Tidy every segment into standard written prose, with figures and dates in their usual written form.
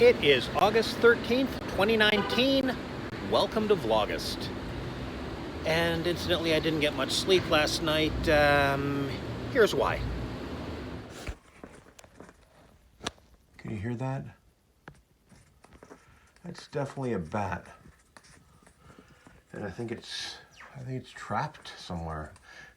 It is August 13th, 2019. Welcome to VLAUGUST. And incidentally, I didn't get much sleep last night. Here's why. Can you hear that? That's definitely a bat. And I think it's trapped somewhere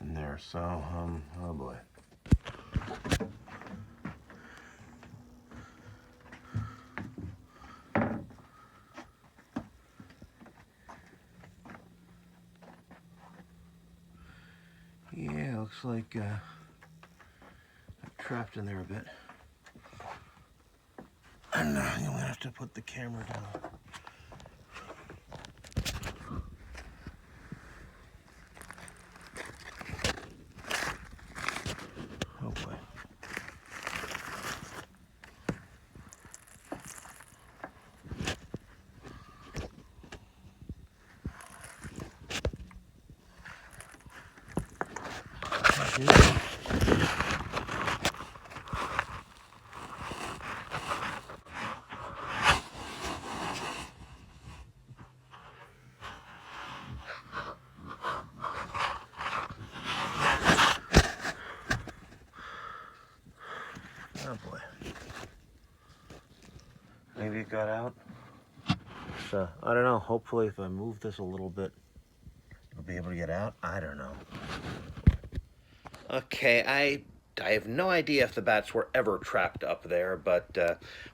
in there. So, oh boy. Yeah, looks like I'm trapped in there a bit. And I'm gonna have to put the camera down. Oh boy. Oh boy. Maybe it got out. So, I don't know. Hopefully if I move this a little bit, it'll be able to get out. I don't know. Okay, I have no idea if the bats were ever trapped up there, but,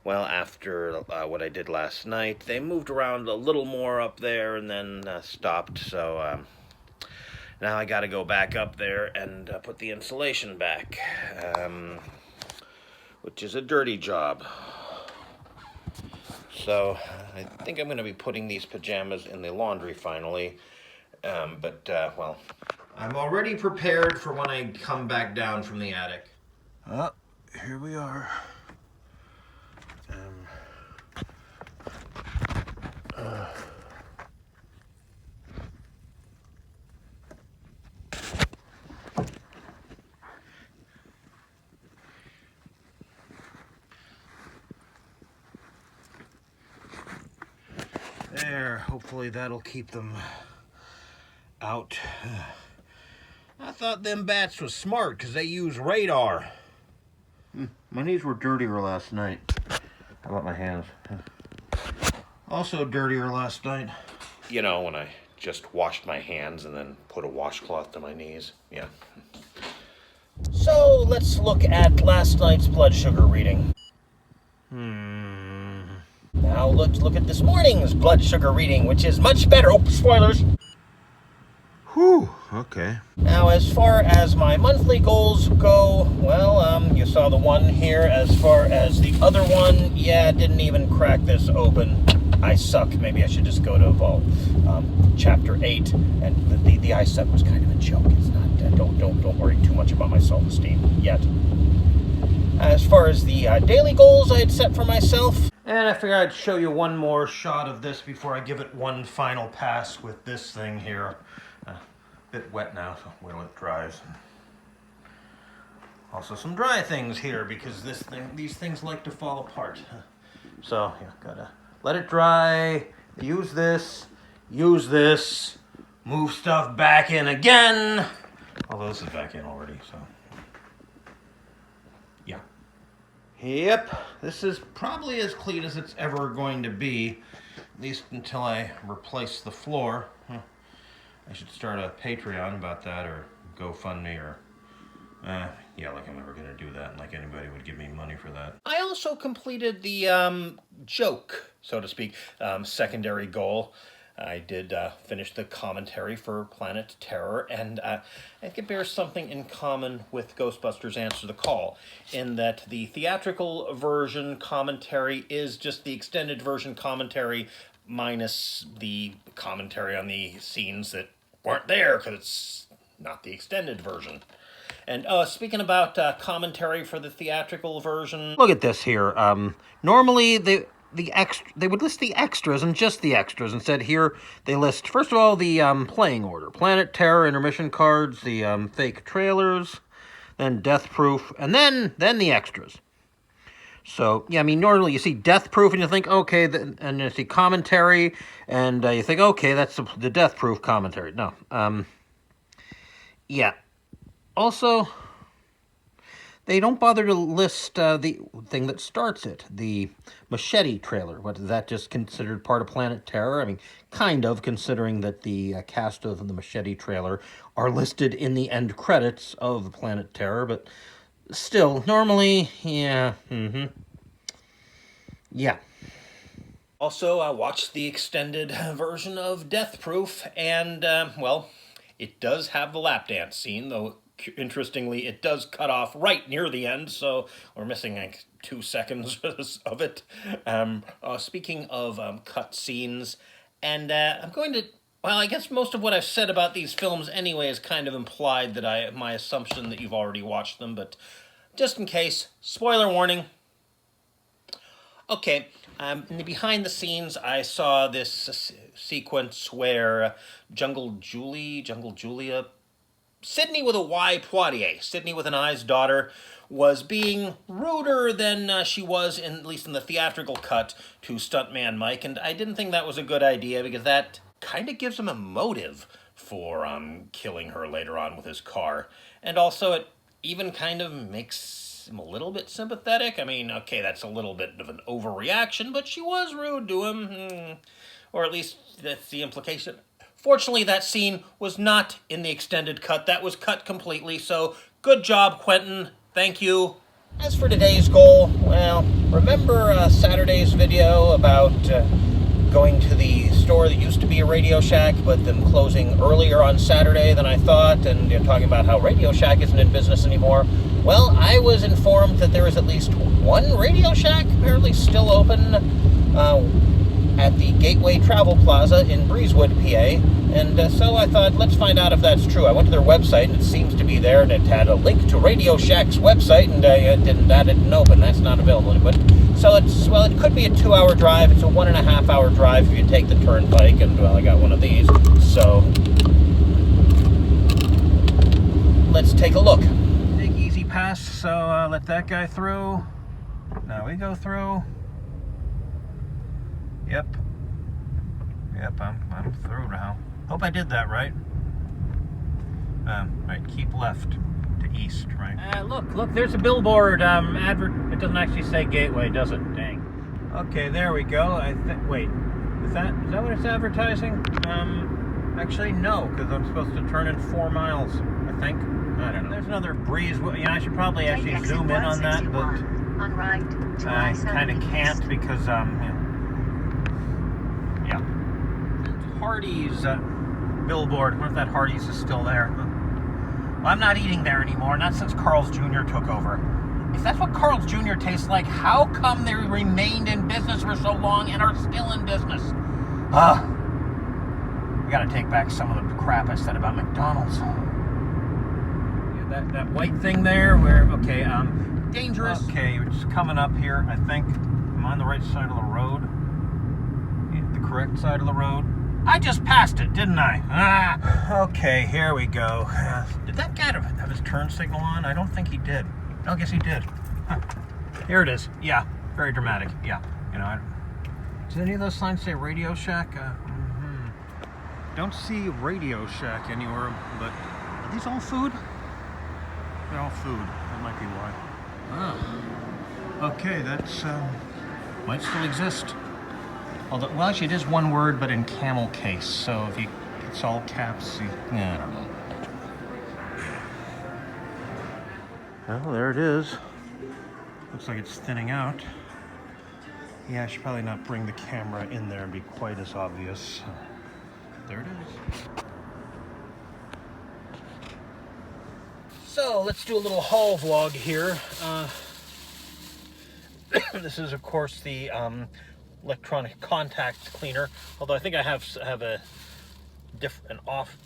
well, after what I did last night, they moved around a little more up there and then stopped, so now I gotta go back up there and put the insulation back, which is a dirty job. So, I think I'm gonna be putting these pajamas in the laundry finally, well, I'm already prepared for when I come back down from the attic. Oh, here we are. There, hopefully that'll keep them out. I thought them bats was smart because they use radar. My knees were dirtier last night. How about my hands? Also dirtier last night. You know, when I just washed my hands and then put a washcloth to my knees. Yeah. So let's look at last night's blood sugar reading. Now let's look at this morning's blood sugar reading, which is much better. Oh, spoilers. Whew, okay. Now, as far as my monthly goals go, well, you saw the one here. As far as the other one, yeah, didn't even crack this open. I suck. Maybe I should just go to chapter 8. And the I suck was kind of a joke. It's not. Don't worry too much about my self-esteem yet. As far as the daily goals I had set for myself, and I figured I'd show you one more shot of this before I give it one final pass with this thing here. Bit wet now, so wait till it dries. Also some dry things here because these things like to fall apart. So yeah, gotta let it dry. Use this. Move stuff back in again. Although this is back in already, so yeah. Yep, this is probably as clean as it's ever going to be, at least until I replace the floor. I should start a Patreon about that, or GoFundMe, or, yeah, like I'm never gonna do that, and like anybody would give me money for that. I also completed the, joke, so to speak, secondary goal. I did, finish the commentary for Planet Terror, and, I think it bears something in common with Ghostbusters Answer the Call, in that the theatrical version commentary is just the extended version commentary minus the commentary on the scenes that weren't there because it's not the extended version. And speaking about commentary for the theatrical version, look at this here. Normally they would list the extras and just the extras. Instead here they list, first of all, the playing order: Planet Terror intermission cards, the fake trailers, then Death Proof, and then the extras. So, yeah, I mean, normally you see Death Proof and you think, okay, and you see commentary, and you think, okay, that's the Death Proof commentary. No. Yeah. Also, they don't bother to list the thing that starts it, the Machete trailer. What, is that just considered part of Planet Terror? I mean, kind of, considering that the cast of the Machete trailer are listed in the end credits of Planet Terror, but still, normally, yeah, yeah. Also, I watched the extended version of Death Proof, and, well, it does have the lap dance scene, though interestingly, it does cut off right near the end, so we're missing like 2 seconds of it. Speaking of cut scenes, and I'm going to, well, I guess most of what I've said about these films anyway is kind of implied that my assumption that you've already watched them, but just in case, spoiler warning. Okay, in the behind the scenes, I saw this sequence where Jungle Julia, Sydney with a Y Poitier, Sydney with an I's daughter, was being ruder than she was, at least in the theatrical cut, to Stuntman Mike, and I didn't think that was a good idea because that kind of gives him a motive for killing her later on with his car. And also, it even kind of makes him a little bit sympathetic. I mean, okay, that's a little bit of an overreaction, but she was rude to him. Or at least that's the implication. Fortunately, that scene was not in the extended cut. That was cut completely, so good job, Quentin. Thank you. As for today's goal, well, remember Saturday's video about going to the store that used to be a Radio Shack, but them closing earlier on Saturday than I thought, and talking about how Radio Shack isn't in business anymore? Well, I was informed that there is at least one Radio Shack apparently still open at the Gateway Travel Plaza in Breezewood, PA, and so I thought, let's find out if that's true. I went to their website, and it seems to be there, and it had a link to Radio Shack's website, and that didn't open. That's not available. But so it could be a 2-hour drive. It's a 1.5-hour drive if you take the turnpike, and well, I got one of these, so let's take a look. Big easy pass, so let that guy through. Now we go through. Yep, I'm through now. Hope I did that right. Right, keep left to east, right? Look, there's a billboard. It doesn't actually say Gateway, does it? Dang. Okay, there we go. Wait, is that what it's advertising? Actually, no, because I'm supposed to turn in 4 miles, I think. I don't know. There's another breeze. I should probably actually zoom in on that, but on right, I kind of can't because, Hardee's billboard. I wonder if that Hardee's is still there. Well, I'm not eating there anymore, not since Carl's Jr. took over. If that's what Carl's Jr. tastes like, how come they remained in business for so long and are still in business? We gotta take back some of the crap I said about McDonald's. Yeah, that white thing there, dangerous. Okay, we're just coming up here, I think. I'm on the right side of the road. The correct side of the road. I just passed it, didn't I? Okay, here we go. Did that guy have his turn signal on? I don't think he did. I guess he did. Huh. Here it is. Yeah, very dramatic. Yeah, does any of those signs say Radio Shack? Don't see Radio Shack anywhere, but are these all food? They're all food. That might be why. Okay, that's might still exist. Although, well, actually, it is one word, but in camel case. So if it's all caps, I don't know. Well, there it is. Looks like it's thinning out. Yeah, I should probably not bring the camera in there and be quite as obvious. There it is. So let's do a little haul vlog here. This is, of course, the electronic contact cleaner, although I think I have a different off.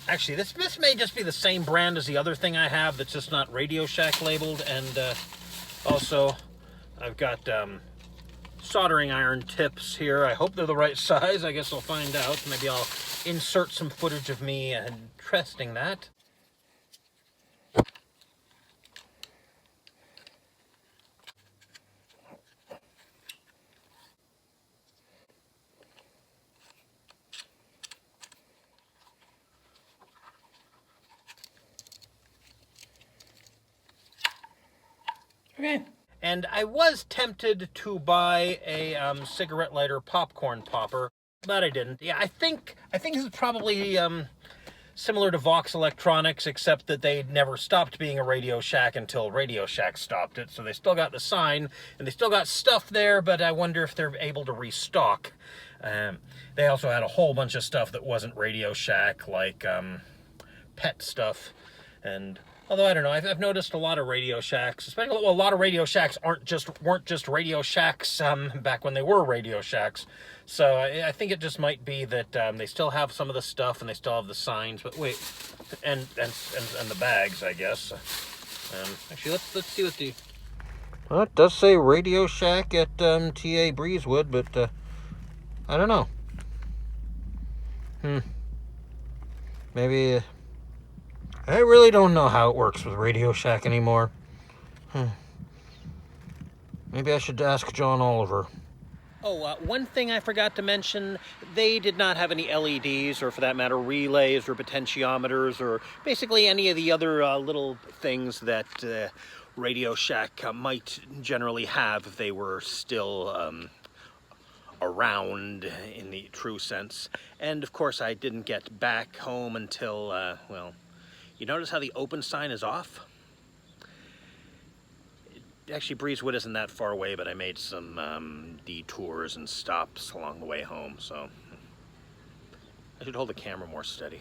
Actually, this may just be the same brand as the other thing I have that's just not Radio Shack labeled, and also I've got soldering iron tips here. I hope they're the right size. I guess I'll find out. Maybe I'll insert some footage of me testing that. Okay. And I was tempted to buy a cigarette lighter popcorn popper, but I didn't. Yeah, I think this is probably similar to Vox Electronics, except that they never stopped being a Radio Shack until Radio Shack stopped it. So they still got the sign, and they still got stuff there, but I wonder if they're able to restock. They also had a whole bunch of stuff that wasn't Radio Shack, like pet stuff. And although I don't know, I've noticed a lot of Radio Shacks, especially a lot of Radio Shacks weren't just Radio Shacks back when they were Radio Shacks. So I think it just might be that they still have some of the stuff and they still have the signs. But wait, and the bags, I guess. Actually, let's see what the. Well, it does say Radio Shack at TA Breezewood, but I don't know. Maybe. I really don't know how it works with Radio Shack anymore. Maybe I should ask John Oliver. Oh, one thing I forgot to mention, they did not have any LEDs, or for that matter, relays or potentiometers, or basically any of the other little things that Radio Shack might generally have if they were still around in the true sense. And of course, I didn't get back home until, well, you notice how the open sign is off? Actually, Breezewood isn't that far away, but I made some detours and stops along the way home, so I should hold the camera more steady.